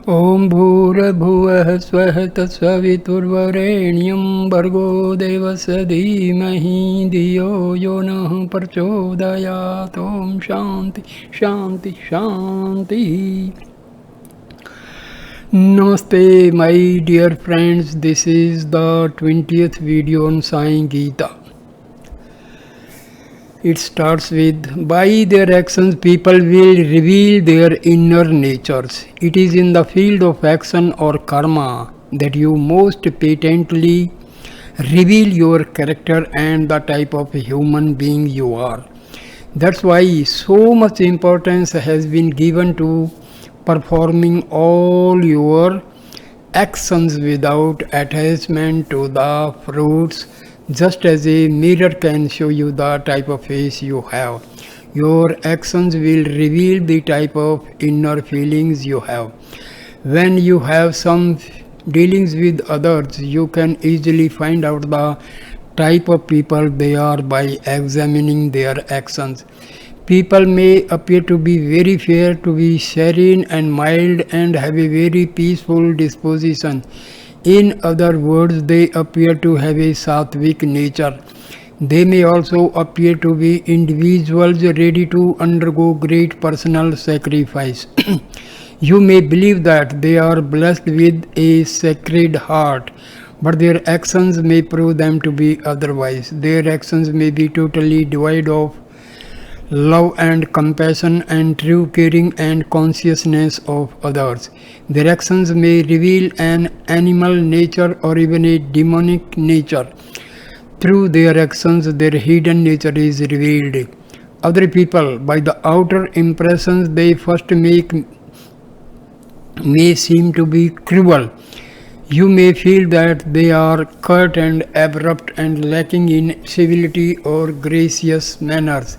ॐ भूर्भुवः स्वः तत्सवितुर्वरेण्यं भर्गो देवस्य धीमहि धियो यो नः प्रचोदयात्। ॐ शान्ति शान्ति शान्तिः. Namaste my dear friends, this is the 20th video on Sai Gita. It starts with, by their actions people will reveal their inner natures. It is in the field of action or karma that you most patently reveal your character and the type of human being you are. That's why so much importance has been given to performing all your actions without attachment to the fruits, just as a mirror can show you the type of face you have. Your actions will reveal the type of inner feelings you have. When you have some dealings with others, you can easily find out the type of people they are by examining their actions. People may appear to be very fair, to be serene and mild, and have a very peaceful disposition. In other words, they appear to have a sattvic nature. They may also appear to be individuals ready to undergo great personal sacrifice. You may believe that they are blessed with a sacred heart, but their actions may prove them to be otherwise. Their actions may be totally devoid of love and compassion and true caring and consciousness of others. Their actions may reveal an animal nature or even a demonic nature. Through their actions, their hidden nature is revealed. Other people, by the outer impressions they first make, may seem to be cruel. You may feel that they are curt and abrupt and lacking in civility or gracious manners.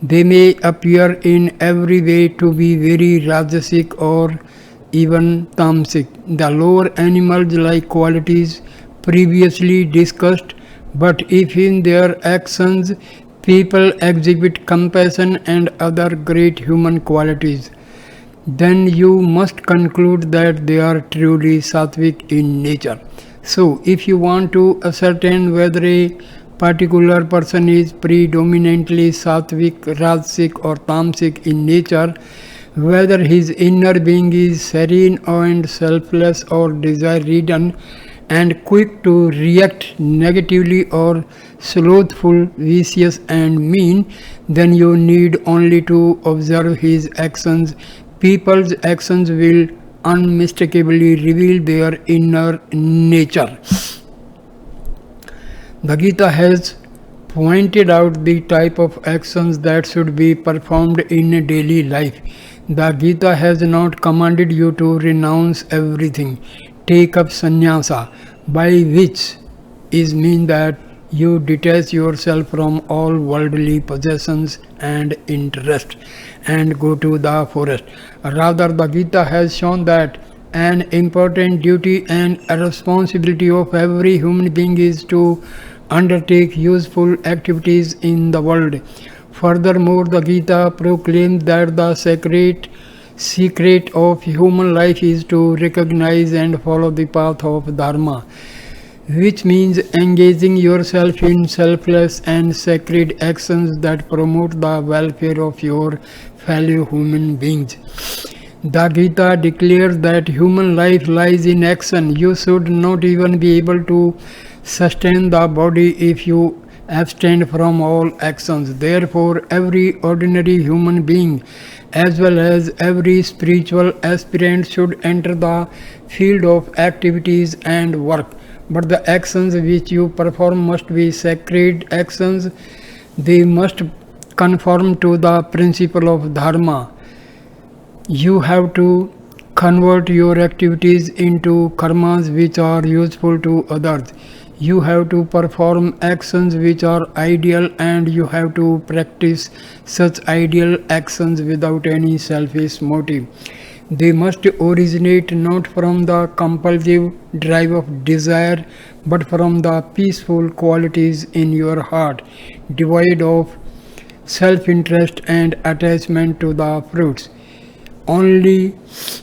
They may appear in every way to be very rajasic or even tamasic, the lower animal-like qualities previously discussed. But if in their actions people exhibit compassion and other great human qualities, then you must conclude that they are truly sattvic in nature. So, if you want to ascertain whether a particular person is predominantly sattvic, rajasic or tamasic in nature, whether his inner being is serene and selfless or desire-ridden and quick to react negatively or slothful, vicious and mean, then you need only to observe his actions. People's actions will unmistakably reveal their inner nature. The Gita has pointed out the type of actions that should be performed in daily life. The Gita has not commanded you to renounce everything, take up sannyasa, by which is mean that you detach yourself from all worldly possessions and interest and go to the forest. Rather, the Gita has shown that an important duty and a responsibility of every human being is to undertake useful activities in the world. Furthermore, the Gita proclaims that the secret of human life is to recognize and follow the path of Dharma, which means engaging yourself in selfless and sacred actions that promote the welfare of your fellow human beings. The Gita declares that human life lies in action. You should not even be able to sustain the body if you abstain from all actions. Therefore, every ordinary human being as well as every spiritual aspirant should enter the field of activities and work. But the actions which you perform must be sacred actions. They must conform to the principle of Dharma. You have to convert your activities into karmas which are useful to others. You have to perform actions which are ideal, and you have to practice such ideal actions without any selfish motive. They must originate not from the compulsive drive of desire, but from the peaceful qualities in your heart, devoid of self-interest and attachment to the fruits. Only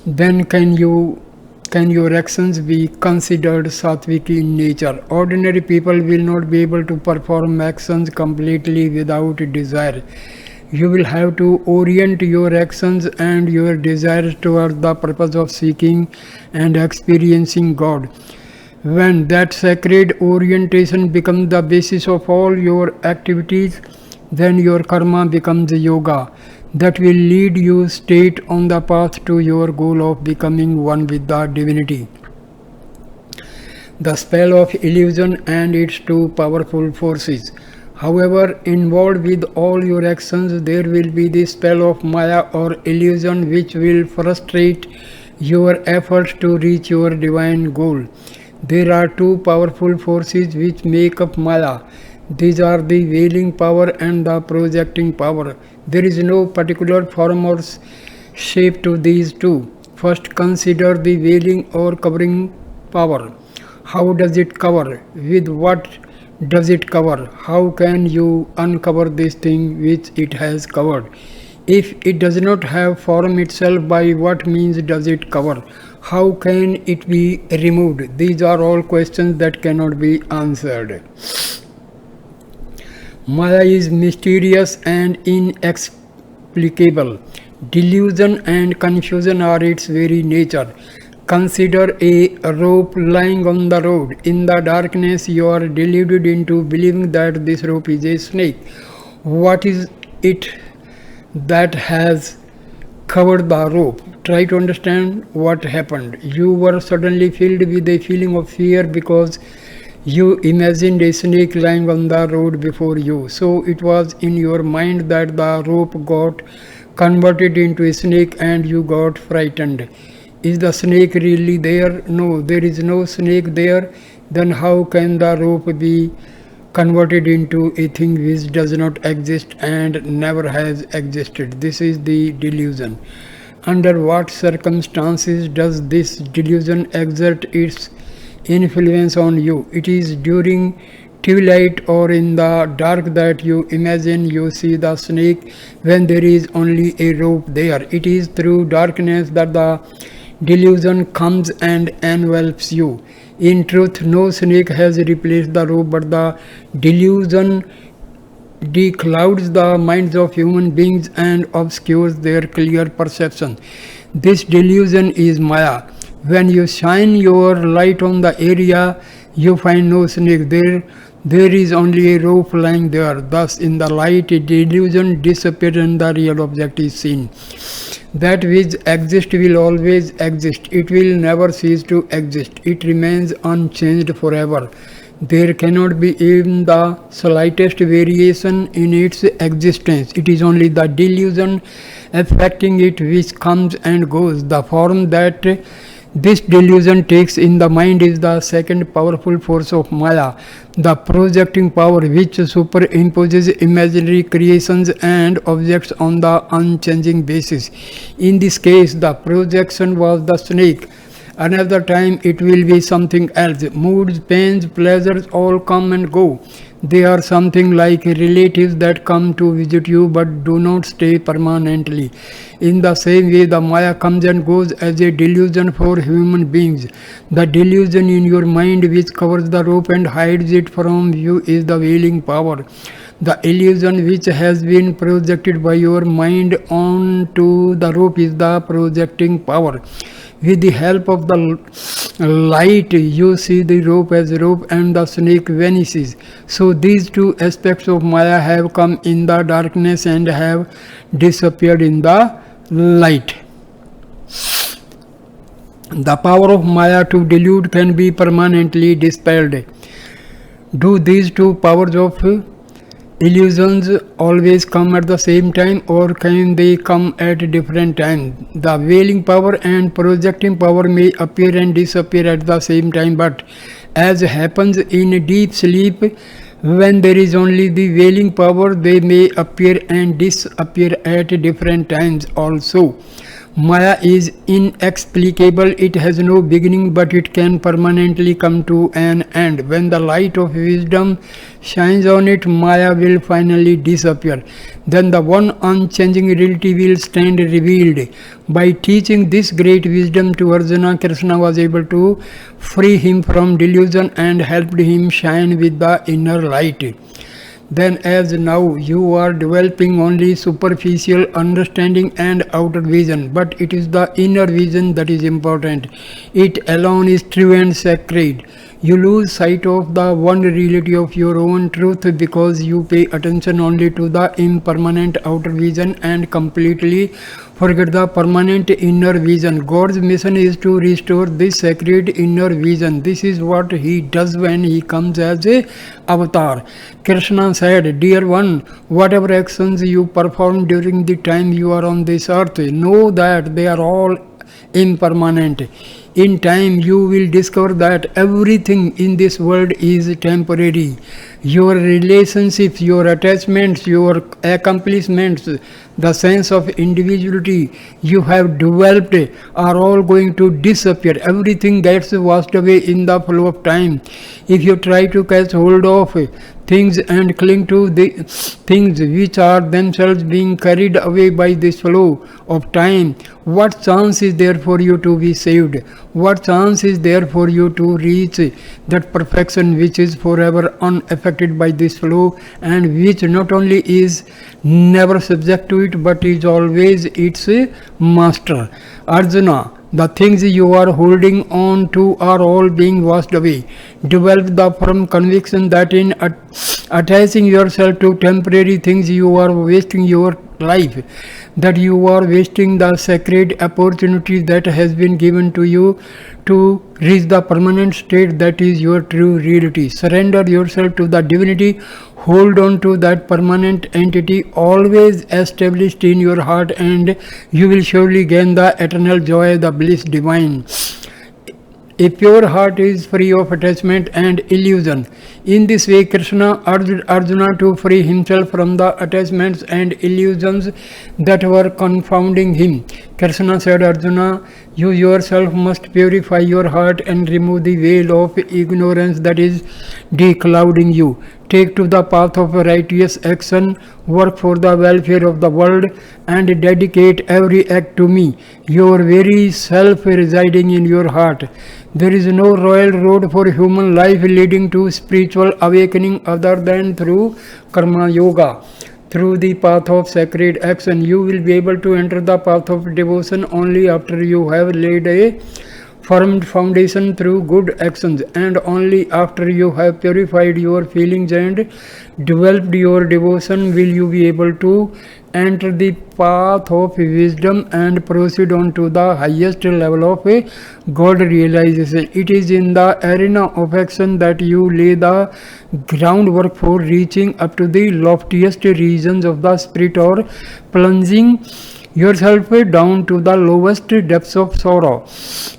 then can your actions be considered sattvic in nature. Ordinary people will not be able to perform actions completely without desire. You will have to orient your actions and your desires toward the purpose of seeking and experiencing God. When that sacred orientation becomes the basis of all your activities, then your karma becomes yoga that will lead you straight on the path to your goal of becoming one with the divinity. The spell of illusion and its two powerful forces. However, involved with all your actions, there will be the spell of Maya or illusion which will frustrate your efforts to reach your divine goal. There are two powerful forces which make up Maya. These are the veiling power and the projecting power. There is no particular form or shape to these two. First, consider the veiling or covering power. How does it cover? With what does it cover? How can you uncover this thing which it has covered? If it does not have form itself, by what means does it cover? How can it be removed? These are all questions that cannot be answered. Maya is mysterious and inexplicable. Delusion and confusion are its very nature. Consider a rope lying on the road. In the darkness, you are deluded into believing that this rope is a snake. What is it that has covered the rope? Try to understand what happened. You were suddenly filled with a feeling of fear because you imagined a snake lying on the road before you. So it was in your mind that the rope got converted into a snake and you got frightened. Is the snake really there? No, there is no snake there. Then how can the rope be converted into a thing which does not exist and never has existed? This is the delusion. Under what circumstances does this delusion exert its influence on you? It is during twilight or in the dark that you imagine you see the snake when there is only a rope there. It is through darkness that the delusion comes and envelops you. In truth, no snake has replaced the rope, but the delusion declouds the minds of human beings and obscures their clear perception. This delusion is Maya. When you shine your light on the area, you find no snake there. There is only a rope lying there. Thus, in the light, a delusion disappears and the real object is seen. That which exists will always exist. It will never cease to exist. It remains unchanged forever. There cannot be even the slightest variation in its existence. It is only the delusion affecting it which comes and goes. The form that this delusion takes in the mind is the second powerful force of Maya, the projecting power which superimposes imaginary creations and objects on the unchanging basis. In this case, the projection was the snake. Another time it will be something else. Moods, pains, pleasures all come and go. They are something like relatives that come to visit you but do not stay permanently. In the same way, the Maya comes and goes as a delusion for human beings. The delusion in your mind which covers the rope and hides it from you is the veiling power. The illusion which has been projected by your mind onto the rope is the projecting power. With the help of the light, you see the rope as rope and the snake vanishes. So these two aspects of Maya have come in the darkness and have disappeared in the light. The power of Maya to delude can be permanently dispelled. Do these two powers of illusions always come at the same time, or can they come at different times? The veiling power and projecting power may appear and disappear at the same time, but as happens in deep sleep, when there is only the veiling power, they may appear and disappear at different times also. Maya is inexplicable, it has no beginning, but it can permanently come to an end. When the light of wisdom shines on it, Maya will finally disappear. Then the one unchanging reality will stand revealed. By teaching this great wisdom to Arjuna, Krishna was able to free him from delusion and helped him shine with the inner light. Then, as now you are developing only superficial understanding and outer vision, but it is the inner vision that is important. It alone is true and sacred. You lose sight of the one reality of your own truth because you pay attention only to the impermanent outer vision and completely forget the permanent inner vision. God's mission is to restore this sacred inner vision. This is what he does when he comes as a avatar. Krishna said, "Dear one, whatever actions you perform during the time you are on this earth, know that they are all impermanent. In time, you will discover that everything in this world is temporary. Your relationships, your attachments, your accomplishments, the sense of individuality you have developed are all going to disappear. Everything gets washed away in the flow of time. If you try to catch hold of things and cling to the things which are themselves being carried away by this flow of time, what chance is there for you to be saved? What chance is there for you to reach that perfection which is forever unaffected by this flow and which not only is never subject to it but is always its master? Arjuna, the things you are holding on to are all being washed away. Develop the firm conviction that in attaching yourself to temporary things you are wasting your life, that you are wasting the sacred opportunity that has been given to you to reach the permanent state that is your true reality. Surrender yourself to the divinity. Hold on to that permanent entity always established in your heart, and you will surely gain the eternal joy, the bliss divine. A pure heart is free of attachment and illusion. In this way, Krishna urged Arjuna to free himself from the attachments and illusions that were confounding him. Krishna said, Arjuna, you yourself must purify your heart and remove the veil of ignorance that is declouding you. Take to the path of righteous action, work for the welfare of the world, and dedicate every act to me, your very self residing in your heart. There is no royal road for human life leading to spiritual awakening other than through Karma Yoga. Through the path of sacred action, you will be able to enter the path of devotion only after you have laid a firm foundation through good actions, and only after you have purified your feelings and developed your devotion will you be able to enter the path of wisdom and proceed on to the highest level of God realization. It is in the arena of action that you lay the groundwork for reaching up to the loftiest regions of the spirit or plunging yourself down to the lowest depths of sorrow.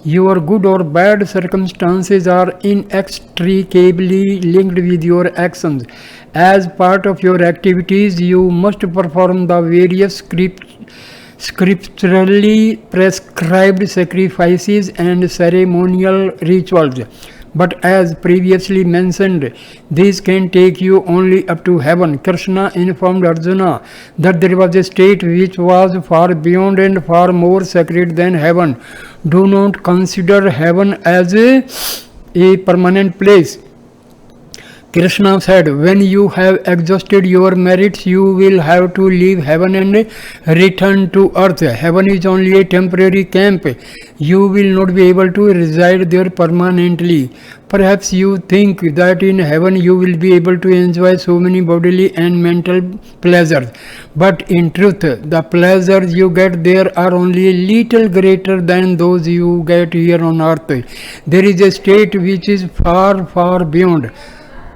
Your good or bad circumstances are inextricably linked with your actions. As part of your activities, you must perform the various scripturally prescribed sacrifices and ceremonial rituals. But as previously mentioned, these can take you only up to heaven. Krishna informed Arjuna that there was a state which was far beyond and far more sacred than heaven. Do not consider heaven as a permanent place. Krishna said, when you have exhausted your merits, you will have to leave heaven and return to earth. Heaven is only a temporary camp. You will not be able to reside there permanently. Perhaps you think that in heaven you will be able to enjoy so many bodily and mental pleasures. But in truth, the pleasures you get there are only a little greater than those you get here on earth. There is a state which is far, far beyond,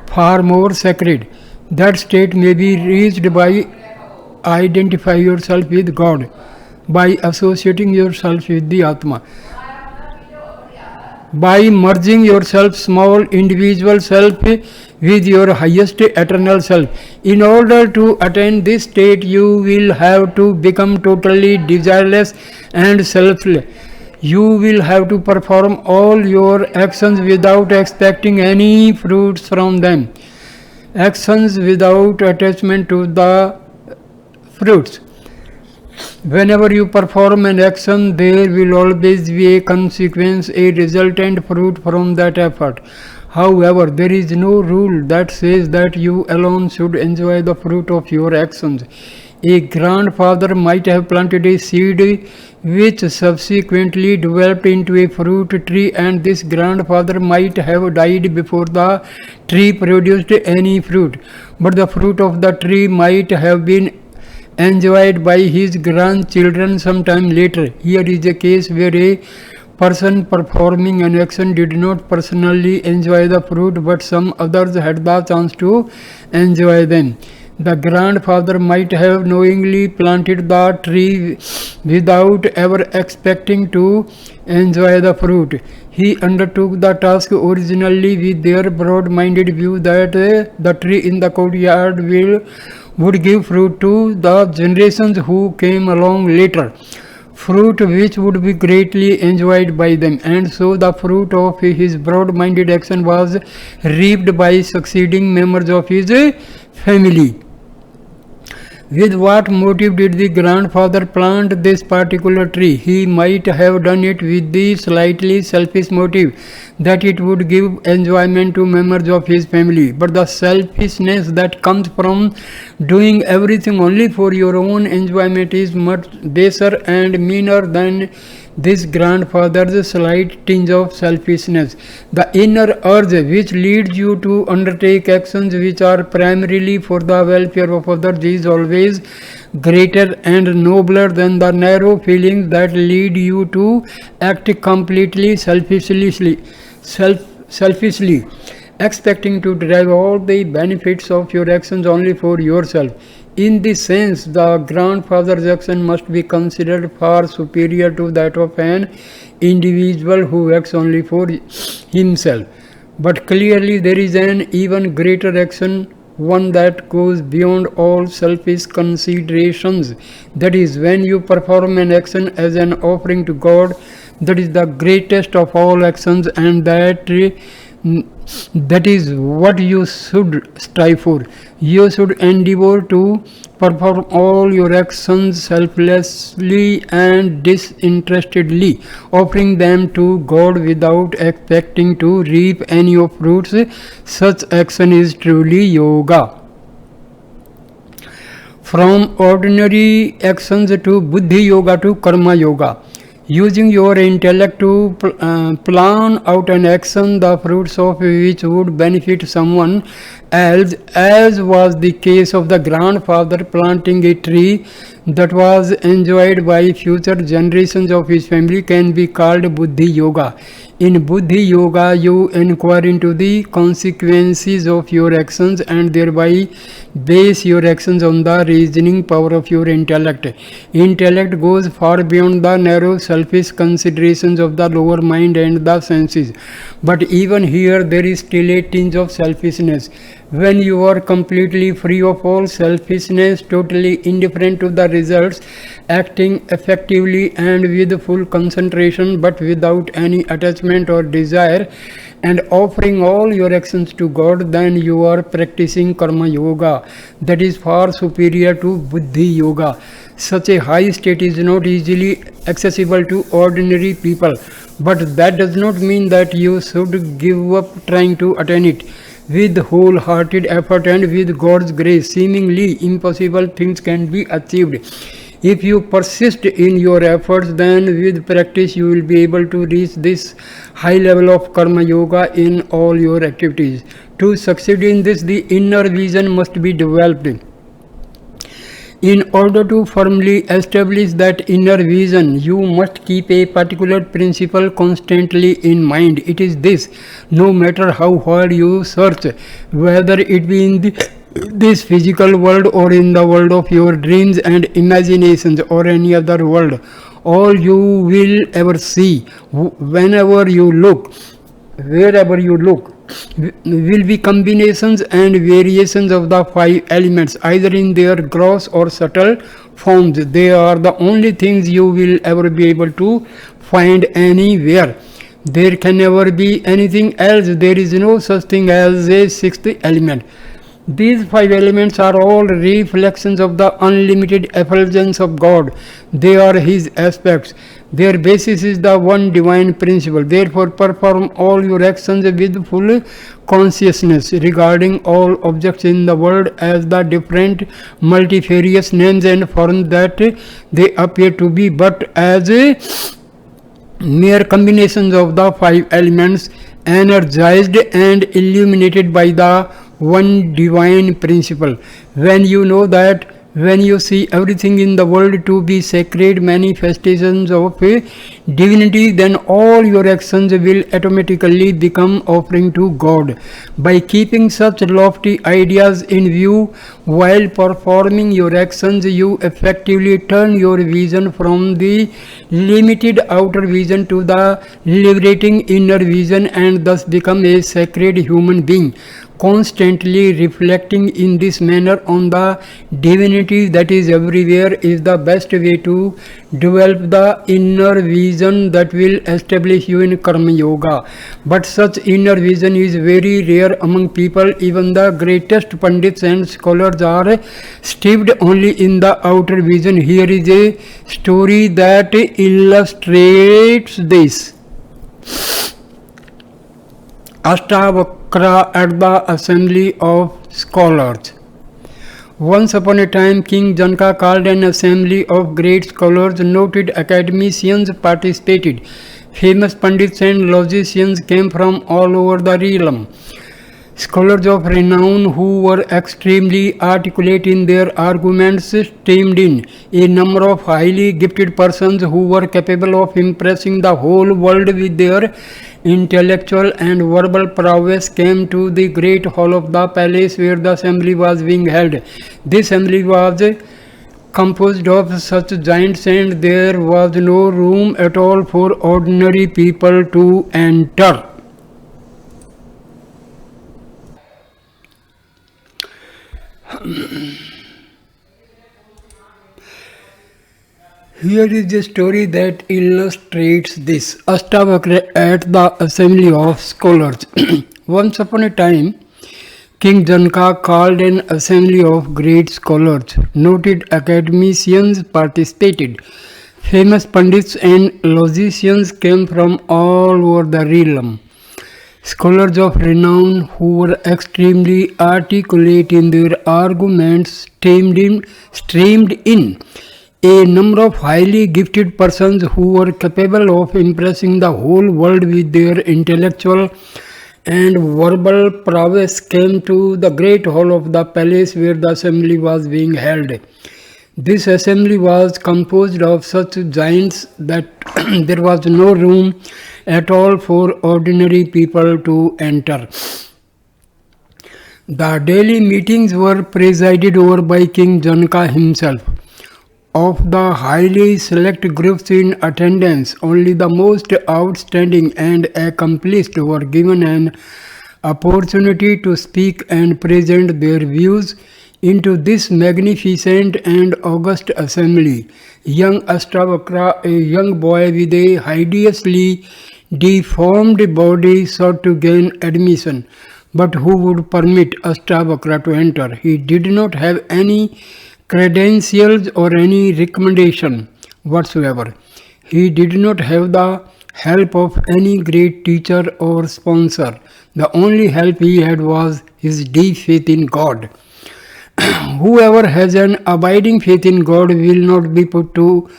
far more sacred. That state may be reached by identify yourself with God, by associating yourself with the Atma. by merging yourself, small individual self, with your highest eternal self. In order to attain this state, you will have to become totally desireless and selfless. You will have to perform all your actions without expecting any fruits from them. Actions without attachment to the fruits. Whenever you perform an action, there will always be a consequence, a resultant fruit from that effort. However, there is no rule that says that you alone should enjoy the fruit of your actions. A grandfather might have planted a seed which subsequently developed into a fruit tree, and this grandfather might have died before the tree produced any fruit. But the fruit of the tree might have been enjoyed by his grandchildren sometime later. Here is a case where a person performing an action did not personally enjoy the fruit, but some others had the chance to enjoy them. The grandfather might have knowingly planted the tree without ever expecting to enjoy the fruit. He undertook the task originally with their broad-minded view that the tree in the courtyard would give fruit to the generations who came along later, fruit which would be greatly enjoyed by them. And so the fruit of his broad-minded action was reaped by succeeding members of his family. With what motive did the grandfather plant this particular tree? He might have done it with the slightly selfish motive that it would give enjoyment to members of his family. But the selfishness that comes from doing everything only for your own enjoyment is much baser and meaner than this grandfather's slight tinge of selfishness. The inner urge which leads you to undertake actions which are primarily for the welfare of others is always greater and nobler than the narrow feelings that lead you to act completely selfishly, expecting to derive all the benefits of your actions only for yourself. In this sense, the grandfather's action must be considered far superior to that of an individual who acts only for himself. But clearly there is an even greater action, one that goes beyond all selfish considerations. That is, when you perform an action as an offering to God, that is the greatest of all actions, and that is what you should strive for. You should endeavor to perform all your actions selflessly and disinterestedly, offering them to God without expecting to reap any of fruits. Such action is truly yoga. From ordinary actions to buddhi yoga to karma yoga. Using your intellect to plan out an action, the fruits of which would benefit someone else, as was the case of the grandfather planting a tree that was enjoyed by future generations of his family, can be called buddhi yoga. In buddhi yoga, you inquire into the consequences of your actions and thereby base your actions on the reasoning power of your intellect. Intellect goes far beyond the narrow selfish considerations of the lower mind and the senses. But even here there is still a tinge of selfishness. When you are completely free of all selfishness, totally indifferent to the results, acting effectively and with full concentration but without any attachment or desire, and offering all your actions to God, then you are practicing karma yoga, that is far superior to buddhi yoga. Such a high state is not easily accessible to ordinary people, but that does not mean that you should give up trying to attain it. With wholehearted effort and with God's grace, seemingly impossible things can be achieved. If you persist in your efforts, then with practice you will be able to reach this high level of karma yoga in all your activities. To succeed in this, the inner vision must be developed. In order to firmly establish that inner vision, you must keep a particular principle constantly in mind. It is this: no matter how hard you search, whether it be in this physical world or in the world of your dreams and imaginations or any other world, all you will ever see, whenever you look, wherever you look, will be combinations and variations of the five elements, either in their gross or subtle forms. They are the only things you will ever be able to find anywhere. There can never be anything else. There is no such thing as a sixth element. These five elements are all reflections of the unlimited effulgence of God. They are His aspects. Their basis is the one divine principle. Therefore, perform all your actions with full consciousness regarding all objects in the world as the different multifarious names and forms that they appear to be, but as mere combinations of the five elements, energized and illuminated by the one divine principle. When you know that, when you see everything in the world to be sacred manifestations of a divinity, then all your actions will automatically become offering to God. By keeping such lofty ideas in view while performing your actions, you effectively turn your vision from the limited outer vision to the liberating inner vision, and thus become a sacred human being. Constantly reflecting in this manner on the divinity that is everywhere is the best way to develop the inner vision that will establish you in Karma Yoga. But such inner vision is very rare among people. Even the greatest Pandits and scholars are steeped only in the outer vision. Here is a story that illustrates this. Ashtavakra at the Assembly of Scholars. Once upon a time, King Janaka called an assembly of great scholars. Noted academicians participated. Famous Pandits and logicians came from all over the realm. Scholars of renown who were extremely articulate in their arguments streamed in. A number of highly gifted persons who were capable of impressing the whole world with their intellectual and verbal prowess came to the great hall of the palace where the assembly was being held. This assembly was composed of such giants, and there was no room at all for ordinary people to enter. Here is a story that illustrates this. Ashtavakra at the Assembly of Scholars. Once upon a time, King Janaka called an assembly of great scholars. Noted academicians participated. Famous Pandits and logicians came from all over the realm. Scholars of renown who were extremely articulate in their arguments streamed in. A number of highly gifted persons who were capable of impressing the whole world with their intellectual and verbal prowess came to the great hall of the palace where the assembly was being held. This assembly was composed of such giants that there was no room at all for ordinary people to enter. The daily meetings were presided over by King Janaka himself. Of the highly select groups in attendance, only the most outstanding and accomplished were given an opportunity to speak and present their views into this magnificent and august assembly. Young Ashtavakra, a young boy with a hideously deformed body, sought to gain admission. But who would permit Ashtavakra to enter? He did not have any credentials or any recommendation whatsoever. He did not have the help of any great teacher or sponsor. The only help he had was his deep faith in God. Whoever has an abiding faith in God will not be put to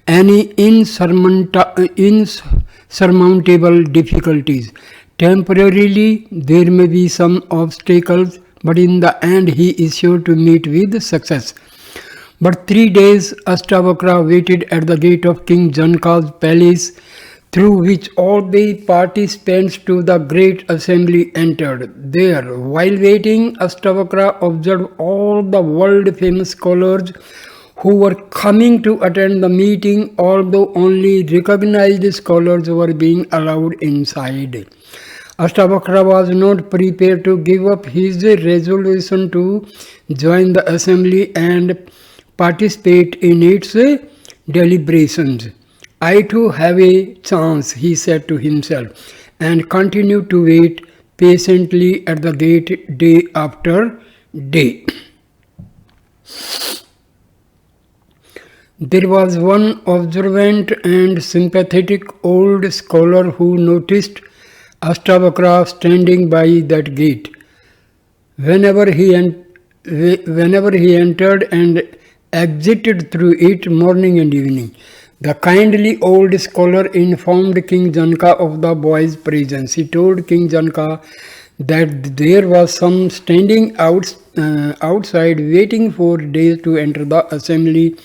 any insurmountable difficulties. Temporarily, there may be some obstacles, but in the end, he is sure to meet with success. But 3 days Ashtavakra waited at the gate of King Janaka's palace, through which all the participants to the great assembly entered. There, while waiting, Ashtavakra observed all the world-famous scholars who were coming to attend the meeting, although only recognized scholars were being allowed inside. Ashtavakra was not prepared to give up his resolution to join the assembly and participate in its deliberations. I too have a chance, he said to himself, and continued to wait patiently at the gate day after day. There was one observant and sympathetic old scholar who noticed Ashtavakra standing by that gate. Whenever he entered and exited through it morning and evening, the kindly old scholar informed King Janaka of the boy's presence. He told King Janaka that there was some standing outside waiting for days to enter the assembly,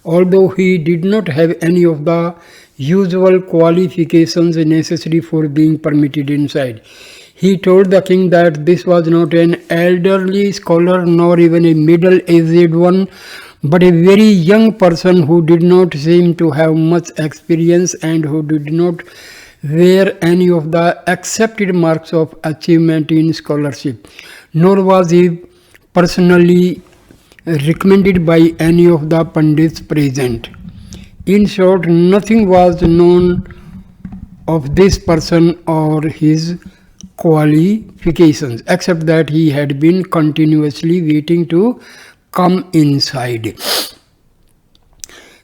although he did not have any of the usual qualifications necessary for being permitted inside. He told the king that this was not an elderly scholar nor even a middle-aged one, but a very young person who did not seem to have much experience and who did not wear any of the accepted marks of achievement in scholarship, nor was he personally recommended by any of the Pandits present. In short, nothing was known of this person or his qualifications, except that he had been continuously waiting to come inside.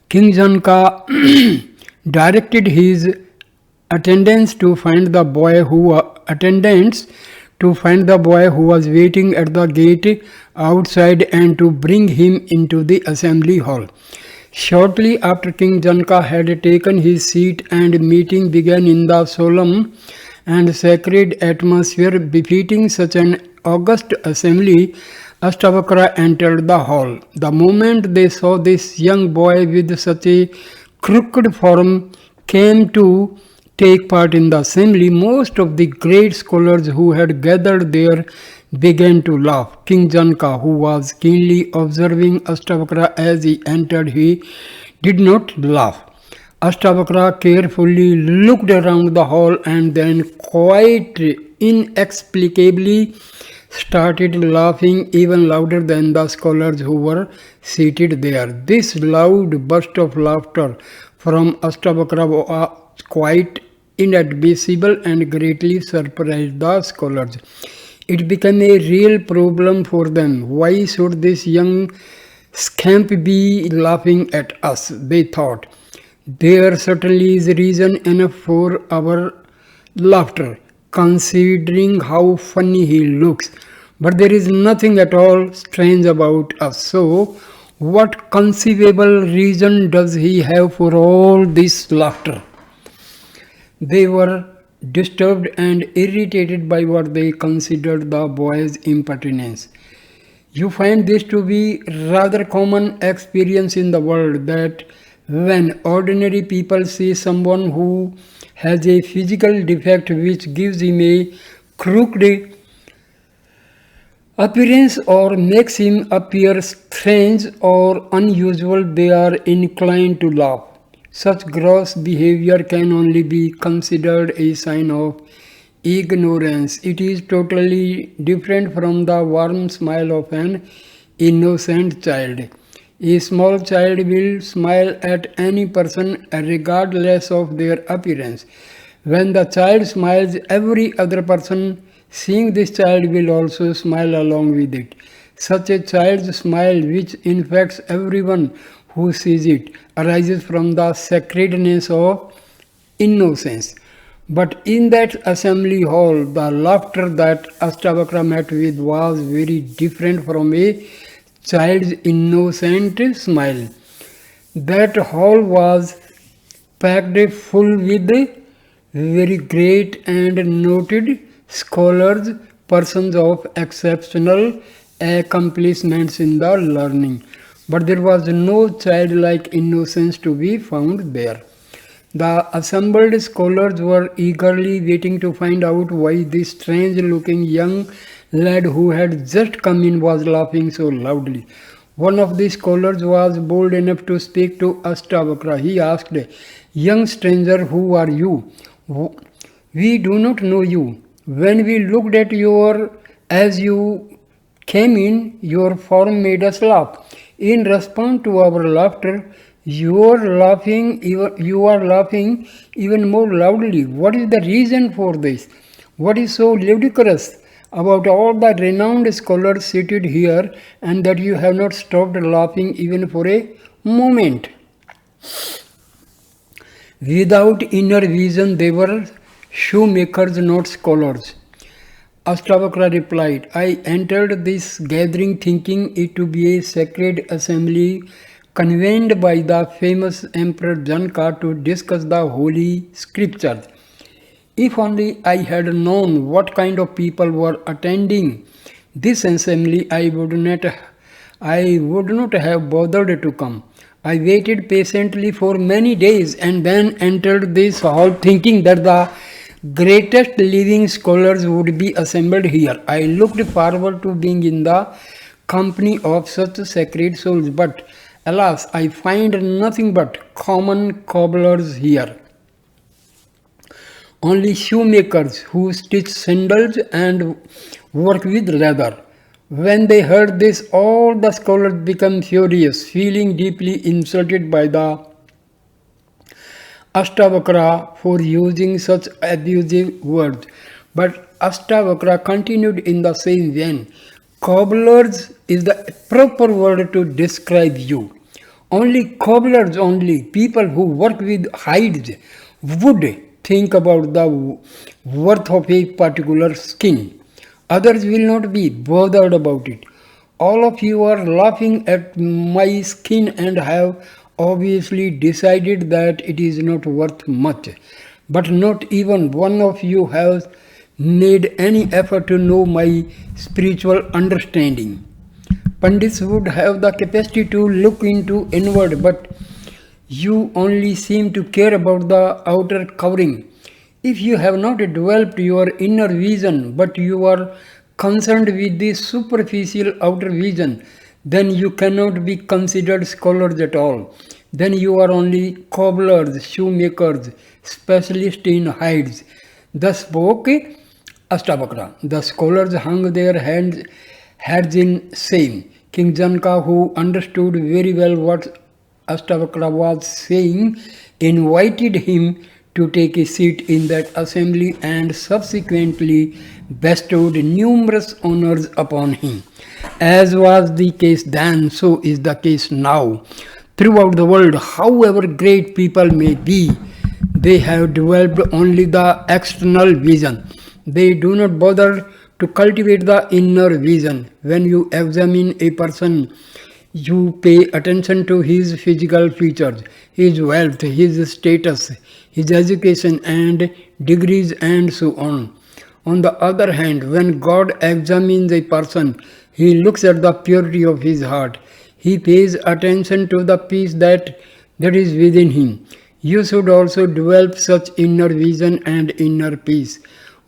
King Janaka directed his attendants to find the boy who was waiting at the gate outside and to bring him into the assembly hall. Shortly after King Janaka had taken his seat and meeting began in the solemn and sacred atmosphere befitting such an august assembly, Ashtavakra entered the hall. The moment they saw this young boy with such a crooked form came to take part in the assembly, most of the great scholars who had gathered there began to laugh. King Janaka, who was keenly observing Ashtavakra as he entered, he did not laugh. Ashtavakra carefully looked around the hall and then quite inexplicably started laughing even louder than the scholars who were seated there. This loud burst of laughter from Ashtavakra was quite inadmissible and greatly surprised the scholars. It became a real problem for them. Why should this young scamp be laughing at us? They thought. There certainly is reason enough for our laughter, considering how funny he looks. But there is nothing at all strange about us. So, what conceivable reason does he have for all this laughter? They were disturbed and irritated by what they considered the boy's impertinence. You find this to be rather common experience in the world, that when ordinary people see someone who has a physical defect which gives him a crooked appearance or makes him appear strange or unusual, they are inclined to laugh. Such gross behavior can only be considered a sign of ignorance. It is totally different from the warm smile of an innocent child. A small child will smile at any person regardless of their appearance. When the child smiles, every other person seeing this child will also smile along with it. Such a child's smile, which infects everyone who sees it, arises from the sacredness of innocence. But in that assembly hall, the laughter that Ashtavakra met with was very different from a child's innocent smile. That hall was packed full with very great and noted scholars, persons of exceptional accomplishments in the learning. But there was no childlike innocence to be found there. The assembled scholars were eagerly waiting to find out why this strange-looking young lad who had just come in was laughing so loudly. One of the scholars was bold enough to speak to Astavakra. He asked, "Young stranger, who are you? We do not know you. When we looked at your as you came in, your form made us laugh. In response to our laughter, you are laughing even more loudly. What is the reason for this? What is so ludicrous about all the renowned scholars seated here, and that you have not stopped laughing even for a moment?" Without inner vision, they were shoemakers, not scholars. Astavakra replied, "I entered this gathering thinking it to be a sacred assembly convened by the famous Emperor Janaka to discuss the holy scriptures. If only I had known what kind of people were attending this assembly, I would not have bothered to come. I waited patiently for many days and then entered this hall thinking that the greatest living scholars would be assembled here. I looked forward to being in the company of such sacred souls, but alas, I find nothing but common cobblers here. Only shoemakers who stitch sandals and work with leather." When they heard this, all the scholars became furious, feeling deeply insulted by the Astavakra for using such abusive words. But Astavakra continued in the same vein. "Cobblers is the proper word to describe you. Only cobblers, only people who work with hides, would think about the worth of a particular skin. Others will not be bothered about it. All of you are laughing at my skin and have obviously decided that it is not worth much. But not even one of you has made any effort to know my spiritual understanding. Pandits would have the capacity to look into inward, but you only seem to care about the outer covering. If you have not developed your inner vision, but you are concerned with the superficial outer vision, then you cannot be considered scholars at all. Then you are only cobblers, shoemakers, specialists in hides." Thus spoke Astavakra. The scholars hung their heads in shame. King Janaka, who understood very well what Astavakra was saying, invited him to take a seat in that assembly and subsequently bestowed numerous honors upon him. As was the case then, so is the case now. Throughout the world, however great people may be, they have developed only the external vision. They do not bother to cultivate the inner vision. When you examine a person, you pay attention to his physical features, his wealth, his status, his education and degrees, and so on. On the other hand, when God examines a person, he looks at the purity of his heart. He pays attention to the peace that is within him. You should also develop such inner vision and inner peace.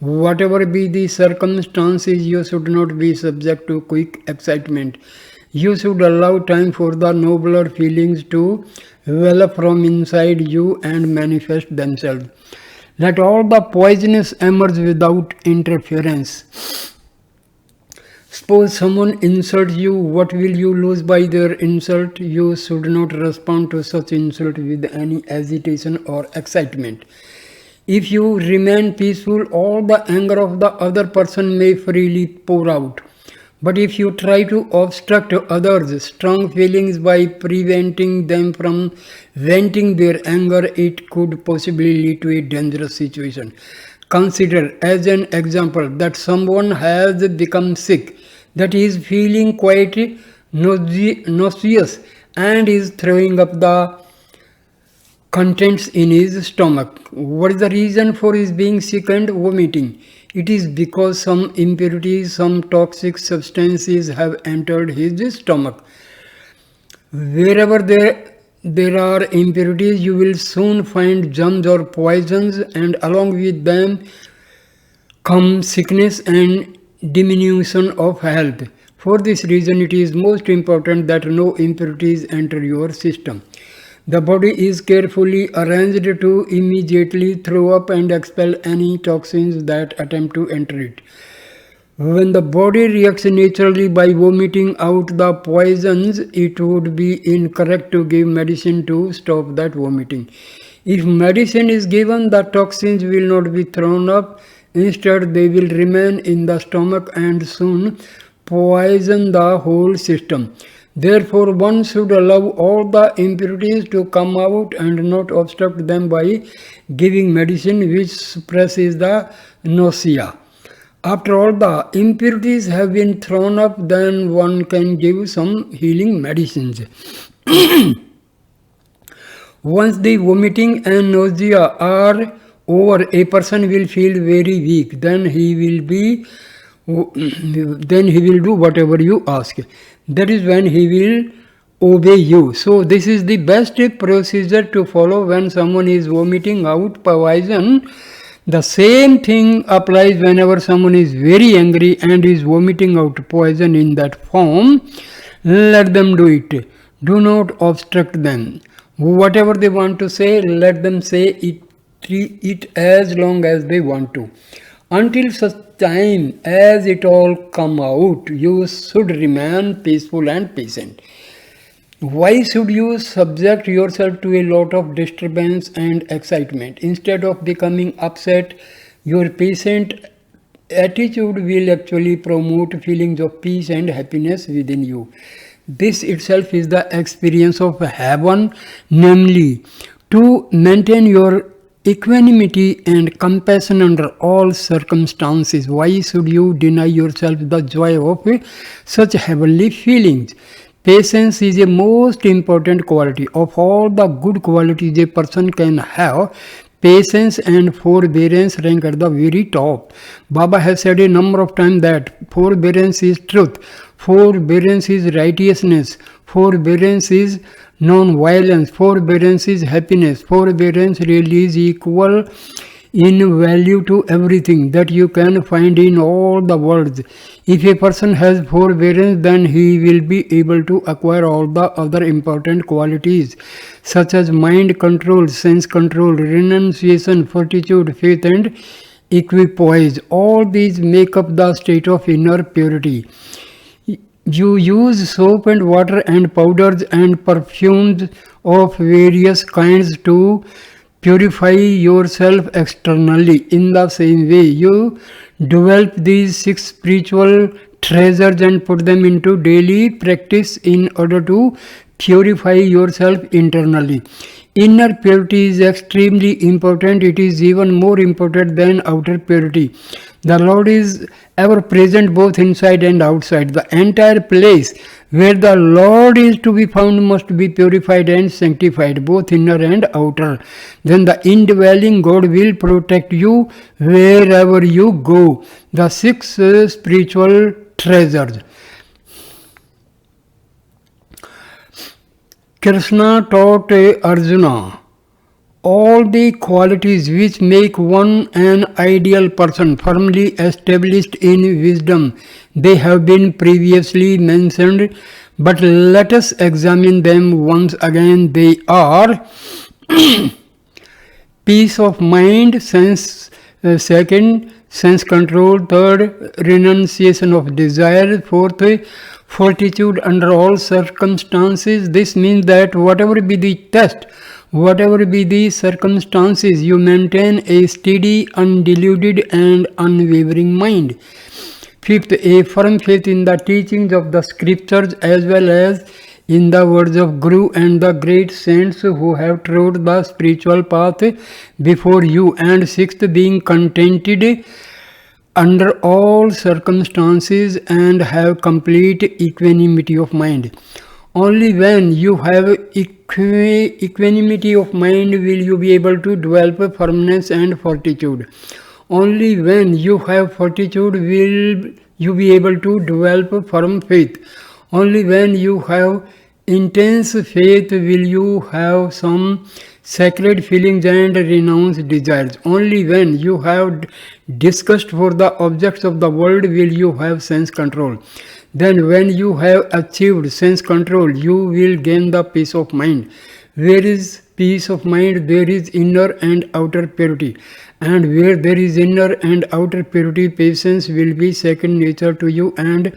Whatever be the circumstances, you should not be subject to quick excitement. You should allow time for the nobler feelings to well up from inside you and manifest themselves. Let all the poisonous emerge without interference. Suppose someone insults you, what will you lose by their insult? You should not respond to such insult with any agitation or excitement. If you remain peaceful, all the anger of the other person may freely pour out. But if you try to obstruct others' strong feelings by preventing them from venting their anger, it could possibly lead to a dangerous situation. Consider, as an example, that someone has become sick, that he is feeling quite nauseous and is throwing up the contents in his stomach. What is the reason for his being sick and vomiting? It is because some impurities, some toxic substances have entered his stomach. Wherever there are impurities, you will soon find germs or poisons, and along with them come sickness and diminution of health. For this reason, it is most important that no impurities enter your system. The body is carefully arranged to immediately throw up and expel any toxins that attempt to enter it. When the body reacts naturally by vomiting out the poisons, it would be incorrect to give medicine to stop that vomiting. If medicine is given, the toxins will not be thrown up. Instead, they will remain in the stomach and soon poison the whole system. Therefore, one should allow all the impurities to come out and not obstruct them by giving medicine which suppresses the nausea. After all the impurities have been thrown up, then one can give some healing medicines. Once the vomiting and nausea are over, a person will feel very weak. Then he will do whatever you ask. That is when he will obey you. So this is the best procedure to follow when someone is vomiting out poison. The same thing applies whenever someone is very angry and is vomiting out poison in that form. Let them do it. Do not obstruct them. Whatever they want to say, let them say it as long as they want to. Until such time as it all come out, you should remain peaceful and patient. Why should you subject yourself to a lot of disturbance and excitement? Instead of becoming upset, your patient attitude will actually promote feelings of peace and happiness within you. This itself is the experience of heaven, namely, to maintain your equanimity and compassion under all circumstances. Why should you deny yourself the joy of such heavenly feelings? Patience is a most important quality. Of all the good qualities a person can have, patience and forbearance rank at the very top. Baba has said a number of times that forbearance is truth, forbearance is righteousness, forbearance is non-violence, forbearance is happiness, forbearance really is equal in value to everything that you can find in all the worlds. If a person has forbearance, then he will be able to acquire all the other important qualities such as mind control, sense control, renunciation, fortitude, faith and equipoise. All these make up the state of inner purity. You use soap and water and powders and perfumes of various kinds to purify yourself externally. In the same way, you develop these 6 spiritual treasures and put them into daily practice in order to purify yourself internally. Inner purity is extremely important. It is even more important than outer purity. The Lord is ever present both inside and outside. The entire place where the Lord is to be found must be purified and sanctified, both inner and outer. Then the indwelling God will protect you wherever you go. The 6 spiritual treasures. Krishna taught Arjuna all the qualities which make one an ideal person firmly established in wisdom. They have been previously mentioned, but let us examine them once again. They are peace of mind, second, sense control, third, renunciation of desire, fourth, fortitude under all circumstances. This means that whatever be the test, whatever be the circumstances, you maintain a steady, undiluted and unwavering mind. Fifth, a firm faith in the teachings of the scriptures as well as in the words of Guru and the great saints who have trod the spiritual path before you. And sixth, being contented under all circumstances and have complete equanimity of mind. Only when you have equanimity of mind will you be able to develop firmness and fortitude. Only when you have fortitude will you be able to develop firm faith. Only when you have intense faith will you have some sacred feelings and renounce desires. Only when you have disgust for the objects of the world will you have sense control. Then when you have achieved sense control, you will gain the peace of mind. Where is peace of mind, there is inner and outer purity. And where there is inner and outer purity, patience will be second nature to you, and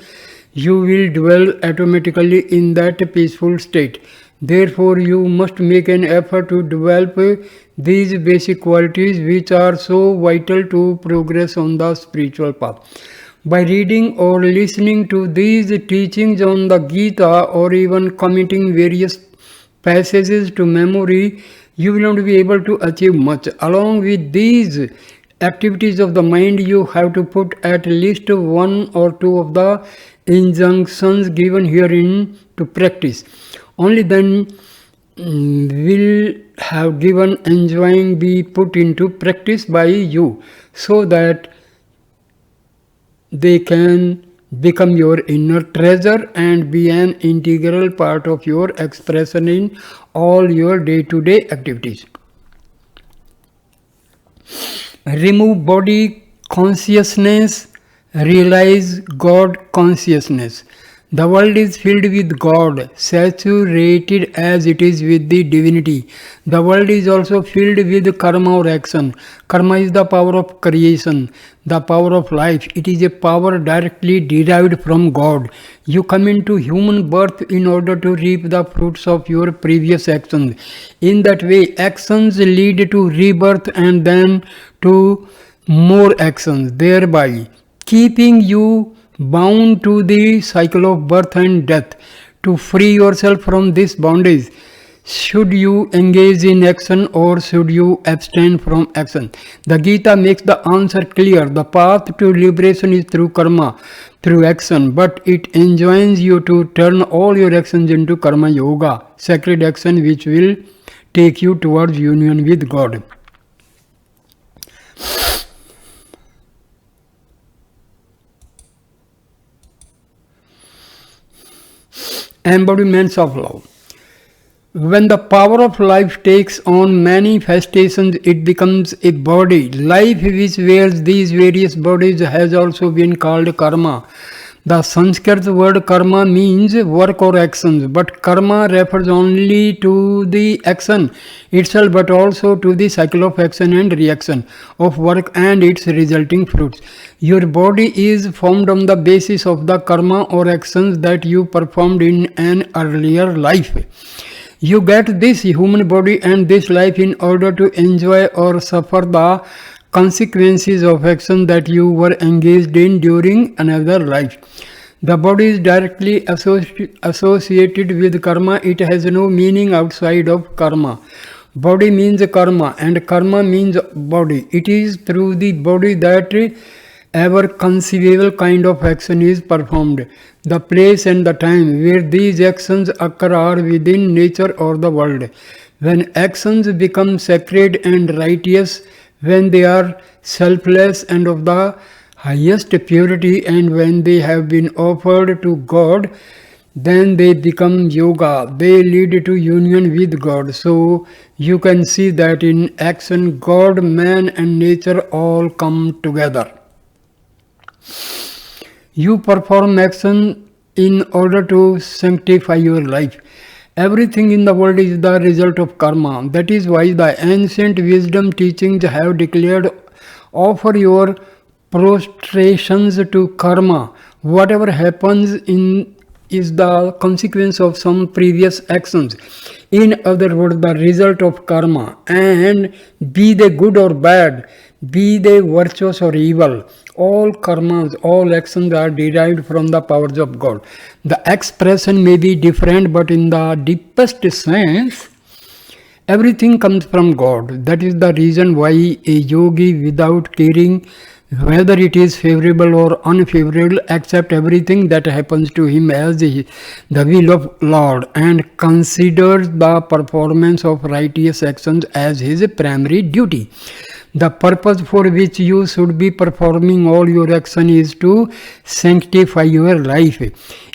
you will dwell automatically in that peaceful state. Therefore, you must make an effort to develop these basic qualities which are so vital to progress on the spiritual path. By reading or listening to these teachings on the Gita, or even committing various passages to memory, you will not be able to achieve much. Along with these activities of the mind, you have to put at least one or two of the injunctions given herein to practice. Only then will have given enjoying be put into practice by you, so that they can become your inner treasure and be an integral part of your expression in all your day-to-day activities. Remove body consciousness, realize God consciousness. The world is filled with God, saturated as it is with the divinity. The world is also filled with karma or action. Karma is the power of creation, the power of life. It is a power directly derived from God. You come into human birth in order to reap the fruits of your previous actions. In that way, actions lead to rebirth and then to more actions, thereby keeping you bound to the cycle of birth and death. To free yourself from this bondage, should you engage in action or should you abstain from action? The Gita makes the answer clear. The path to liberation is through karma, through action, but it enjoins you to turn all your actions into karma yoga, sacred action which will take you towards union with God. Embodiments of love. When the power of life takes on manifestations, it becomes a body. Life which wears these various bodies has also been called karma. The Sanskrit word karma means work or actions, but karma refers only to the action itself, but also to the cycle of action and reaction of work and its resulting fruits. Your body is formed on the basis of the karma or actions that you performed in an earlier life. You get this human body and this life in order to enjoy or suffer the consequences of action that you were engaged in during another life. The body is directly associated with karma. It has no meaning outside of karma. Body means karma and karma means body. It is through the body that ever conceivable kind of action is performed. The place and the time where these actions occur are within nature or the world. When actions become sacred and righteous, when they are selfless and of the highest purity, and when they have been offered to God, then they become yoga. They lead to union with God. So you can see that in action, God, man and nature all come together. You perform action in order to sanctify your life. Everything in the world is the result of karma. That is why the ancient wisdom teachings have declared, offer your prostrations to karma. Whatever happens in is the consequence of some previous actions. In other words, the result of karma, and be they good or bad, be they virtuous or evil, all karmas, all actions are derived from the powers of God. The expression may be different, but in the deepest sense, everything comes from God. That is the reason why a yogi, without caring whether it is favorable or unfavorable, accept everything that happens to him as the will of Lord, and considers the performance of righteous actions as his primary duty. The purpose for which you should be performing all your action is to sanctify your life.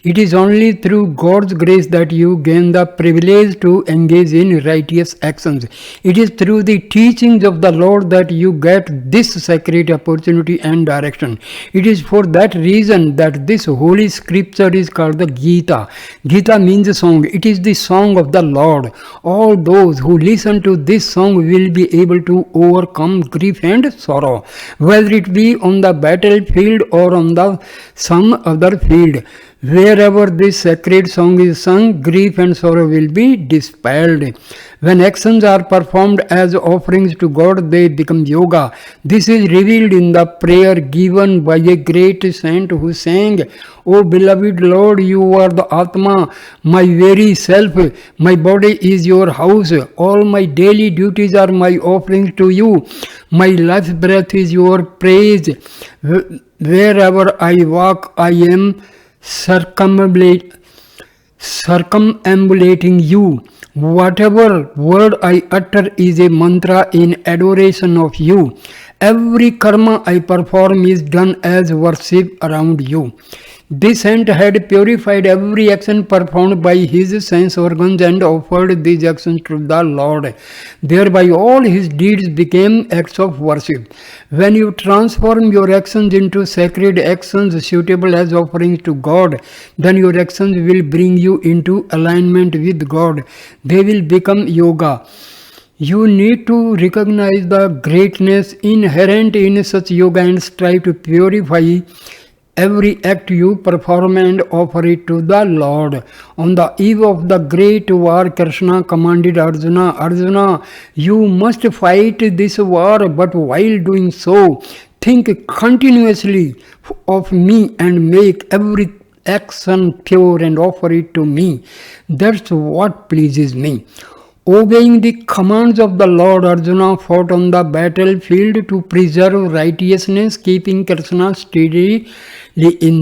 It is only through God's grace that you gain the privilege to engage in righteous actions. It is through the teachings of the Lord that you get this sacred opportunity and direction. It is for that reason that this holy scripture is called the Gita. Gita means a song. It is the song of the Lord. All those who listen to this song will be able to overcome grief and sorrow, whether it be on the battlefield or on some other field. Wherever this sacred song is sung, grief and sorrow will be dispelled. When actions are performed as offerings to God, they become yoga. This is revealed in the prayer given by a great saint who sang, "O beloved Lord, you are the Atma, my very self. My body is your house. All my daily duties are my offerings to you. My life breath is your praise. Wherever I walk, I am circumambulating you. Whatever word I utter is a mantra in adoration of you. Every karma I perform is done as worship around you." This saint had purified every action performed by his sense organs and offered these actions to the Lord. Thereby all his deeds became acts of worship. When you transform your actions into sacred actions suitable as offerings to God, then your actions will bring you into alignment with God. They will become yoga. You need to recognize the greatness inherent in such yoga and strive to purify every act you perform and offer it to the Lord. On the eve of the great war, Krishna commanded Arjuna, "Arjuna, you must fight this war, but while doing so, think continuously of me and make every action pure and offer it to me. That's what pleases me." Obeying the commands of the Lord, Arjuna fought on the battlefield to preserve righteousness, keeping Krishna steadily in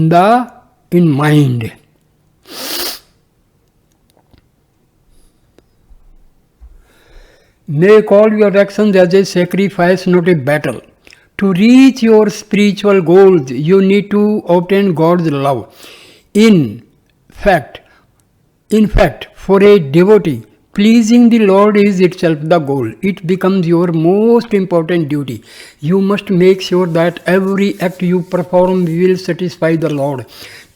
mind. Make all your actions as a sacrifice, not a battle. To reach your spiritual goals, you need to obtain God's love. In fact, for a devotee, pleasing the Lord is itself the goal. It becomes your most important duty. You must make sure that every act you perform will satisfy the Lord.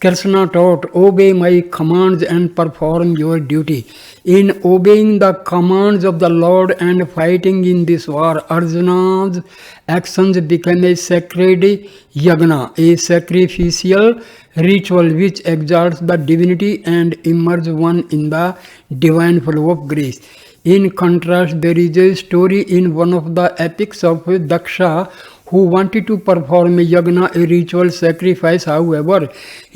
Krishna taught, "Obey my commands and perform your duty." In obeying the commands of the Lord and fighting in this war, Arjuna's actions became a sacred yagna, a sacrificial ritual which exalts the divinity and immerses one in the divine flow of grace. In contrast, there is a story in one of the epics of Daksha who wanted to perform a yagna, a ritual sacrifice. However,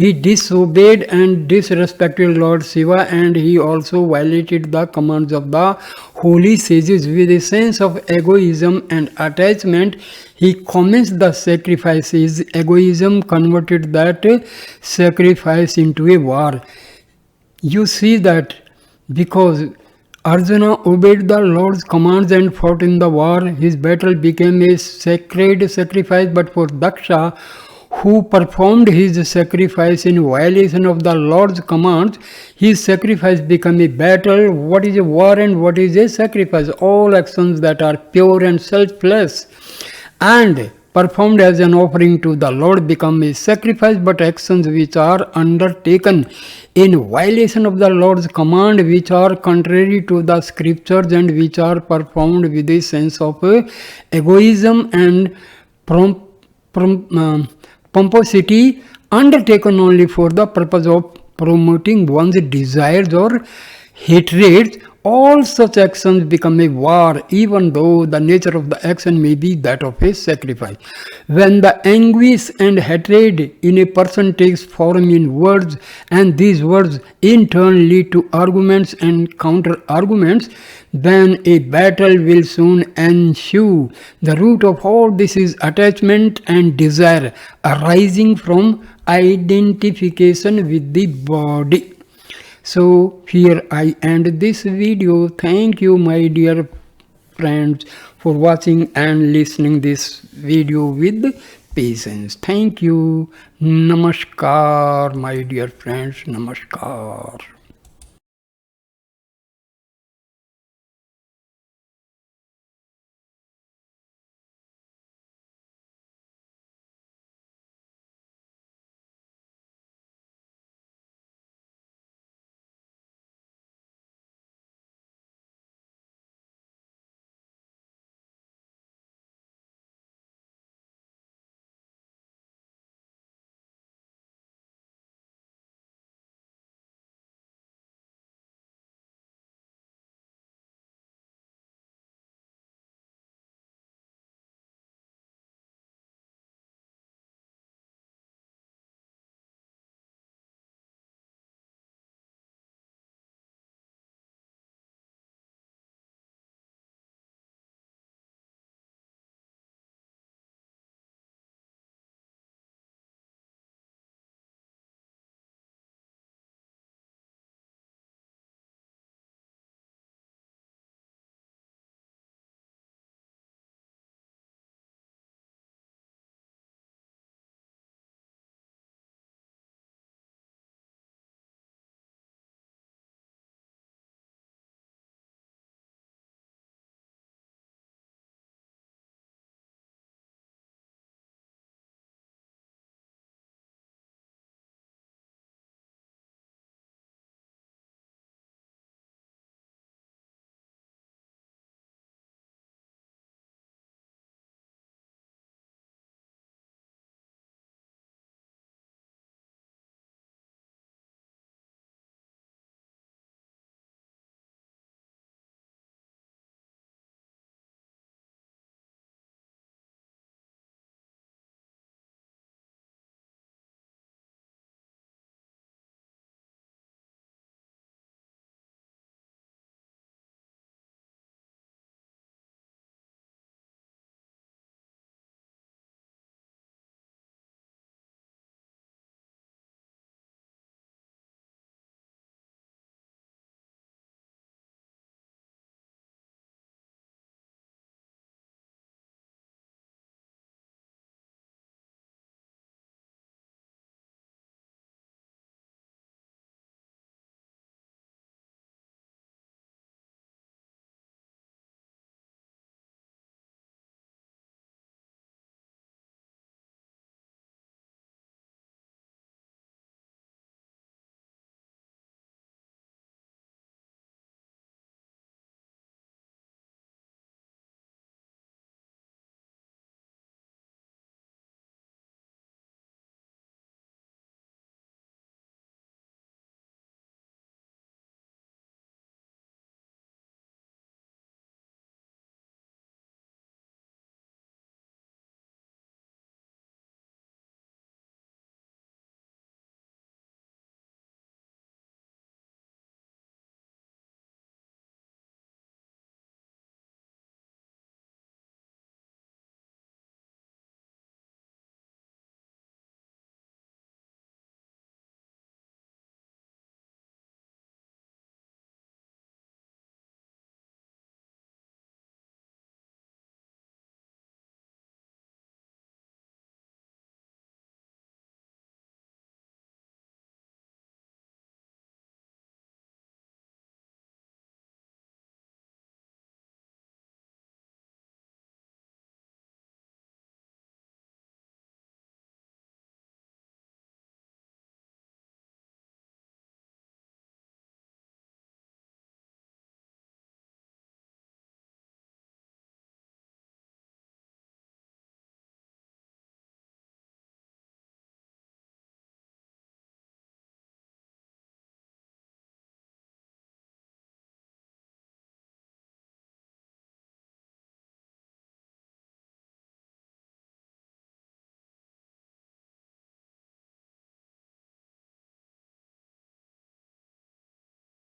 he disobeyed and disrespected Lord Shiva, and he also violated the commands of the holy sages. With a sense of egoism and attachment, he commenced the sacrifice. His egoism converted that sacrifice into a war. You see that because Arjuna obeyed the Lord's commands and fought in the war, his battle became a sacred sacrifice. But for Daksha, who performed his sacrifice in violation of the Lord's commands, his sacrifice became a battle. What is a war and what is a sacrifice? All actions that are pure and selfless and performed as an offering to the Lord become a sacrifice, but actions which are undertaken in violation of the Lord's command, which are contrary to the scriptures and which are performed with a sense of egoism and pomposity, undertaken only for the purpose of promoting one's desires or hatreds, all such actions become a war, even though the nature of the action may be that of a sacrifice. When the anguish and hatred in a person takes form in words, and these words in turn lead to arguments and counter-arguments, then a battle will soon ensue. The root of all this is attachment and desire arising from identification with the body. So here I end this video. Thank you, my dear friends, for watching and listening this video with patience. Thank you. Namaskar, my dear friends. Namaskar.